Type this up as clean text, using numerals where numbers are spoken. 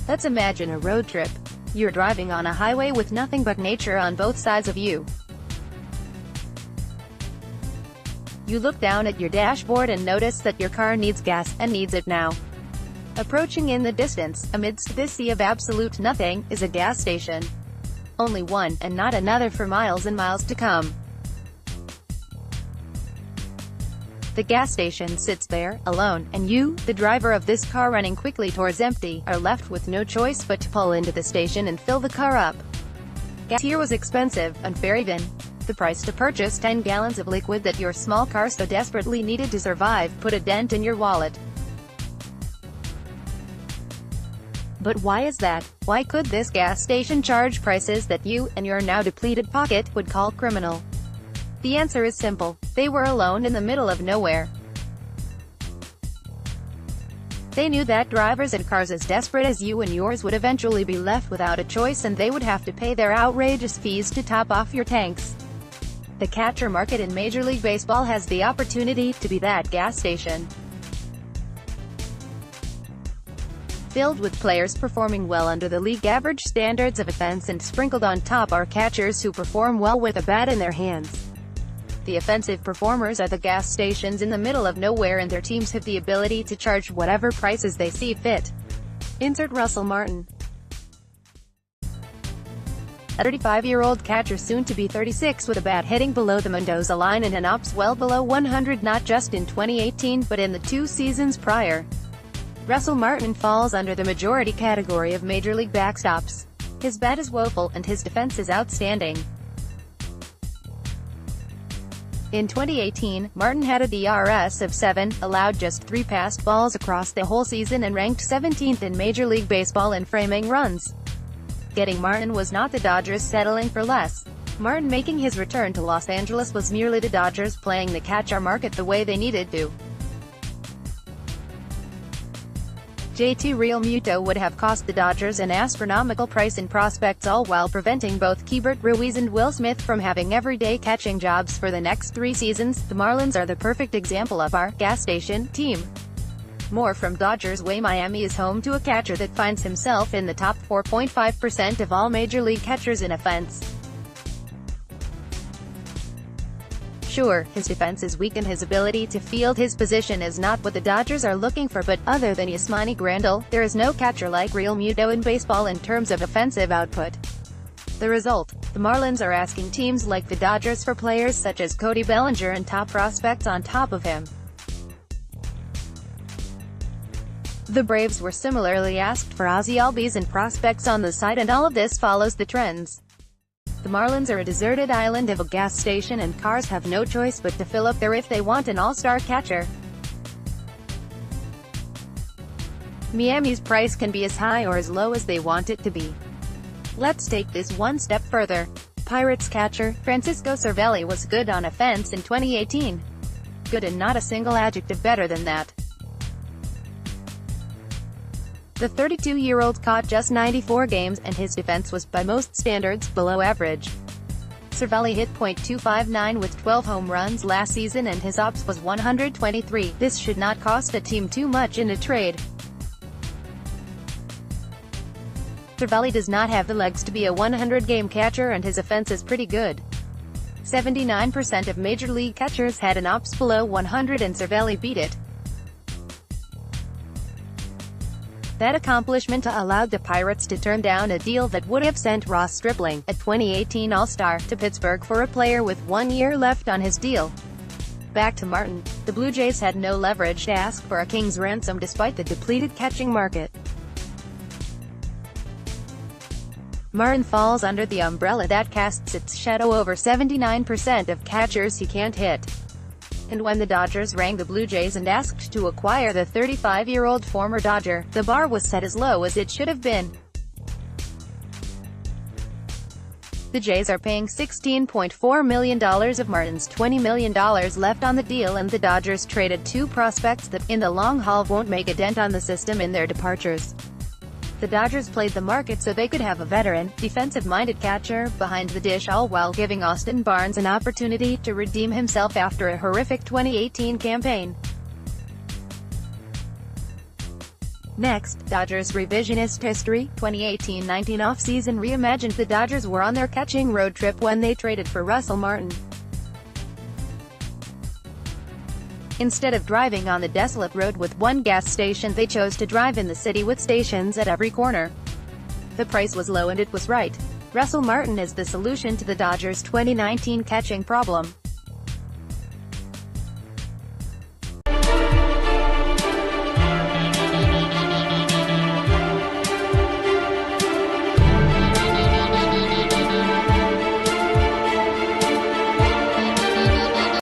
Let's imagine a road trip. You're driving on a highway with nothing but nature on both sides of you. You look down at your dashboard and notice that your car needs gas, and needs it now. Approaching in the distance, amidst this sea of absolute nothing, is a gas station. Only one, and not another for miles and miles to come. The gas station sits there, alone, and you, the driver of this car running quickly towards empty, are left with no choice but to pull into the station and fill the car up. Gas here was expensive, unfair even. The price to purchase 10 gallons of liquid that your small car so desperately needed to survive put a dent in your wallet. But why is that? Why could this gas station charge prices that you, and your now depleted pocket, would call criminal? The answer is simple. They were alone in the middle of nowhere. They knew that drivers and cars as desperate as you and yours would eventually be left without a choice, and they would have to pay their outrageous fees to top off your tanks. The catcher market in Major League Baseball has the opportunity to be that gas station. Filled with players performing well under the league average standards of offense, and sprinkled on top are catchers who perform well with a bat in their hands. The offensive performers are the gas stations in the middle of nowhere, and their teams have the ability to charge whatever prices they see fit. Insert Russell Martin. A 35-year-old catcher, soon to be 36, with a bat hitting below the Mendoza line and an ops well below 100 not just in 2018 but in the 2 seasons prior. Russell Martin falls under the majority category of Major League backstops. His bat is woeful, and his defense is outstanding. In 2018, Martin had a DRS of 7, allowed just 3 passed balls across the whole season, and ranked 17th in Major League Baseball in framing runs. Getting Martin was not the Dodgers settling for less. Martin making his return to Los Angeles was merely the Dodgers playing the catcher market the way they needed to. JT Realmuto would have cost the Dodgers an astronomical price in prospects, all while preventing both Keibert Ruiz and Will Smith from having everyday catching jobs for the next 3 seasons. The Marlins are the perfect example of our gas station team. More from Dodgers Way. Miami is home to a catcher that finds himself in the top 4.5% of all Major League catchers in offense. Sure, his defense is weak and his ability to field his position is not what the Dodgers are looking for, but other than Yasmani Grandal, there is no catcher like Realmuto in baseball in terms of offensive output. The result? The Marlins are asking teams like the Dodgers for players such as Cody Bellinger and top prospects on top of him. The Braves were similarly asked for Ozzie Albies and prospects on the side, and all of this follows the trends. The Marlins are a deserted island of a gas station, and cars have no choice but to fill up there if they want an all-star catcher. Miami's price can be as high or as low as they want it to be. Let's take this one step further. Pirates catcher Francisco Cervelli was good on offense in 2018. Good, and not a single adjective better than that. The 32-year-old caught just 94 games, and his defense was, by most standards, below average. Cervelli hit .259 with 12 home runs last season, and his ops was 123. This should not cost a team too much in a trade. Cervelli does not have the legs to be a 100-game catcher, and his offense is pretty good. 79% of Major League catchers had an ops below 100, and Cervelli beat it. That accomplishment allowed the Pirates to turn down a deal that would have sent Ross Stripling, a 2018 All-Star, to Pittsburgh for a player with 1 year left on his deal. Back to Martin. The Blue Jays had no leverage to ask for a king's ransom despite the depleted catching market. Martin falls under the umbrella that casts its shadow over 79% of catchers he can't hit. And when the Dodgers rang the Blue Jays and asked to acquire the 35-year-old former Dodger, the bar was set as low as it should have been. The Jays are paying $16.4 million of Martin's $20 million left on the deal, and the Dodgers traded 2 prospects that, in the long haul, won't make a dent on the system in their departures. The Dodgers played the market so they could have a veteran, defensive-minded catcher behind the dish, all while giving Austin Barnes an opportunity to redeem himself after a horrific 2018 campaign. Next, Dodgers revisionist history. 2018-19 offseason reimagined. The Dodgers were on their catching road trip when they traded for Russell Martin. Instead of driving on the desolate road with one gas station, they chose to drive in the city with stations at every corner. The price was low and it was right. Russell Martin is the solution to the Dodgers' 2019 catching problem.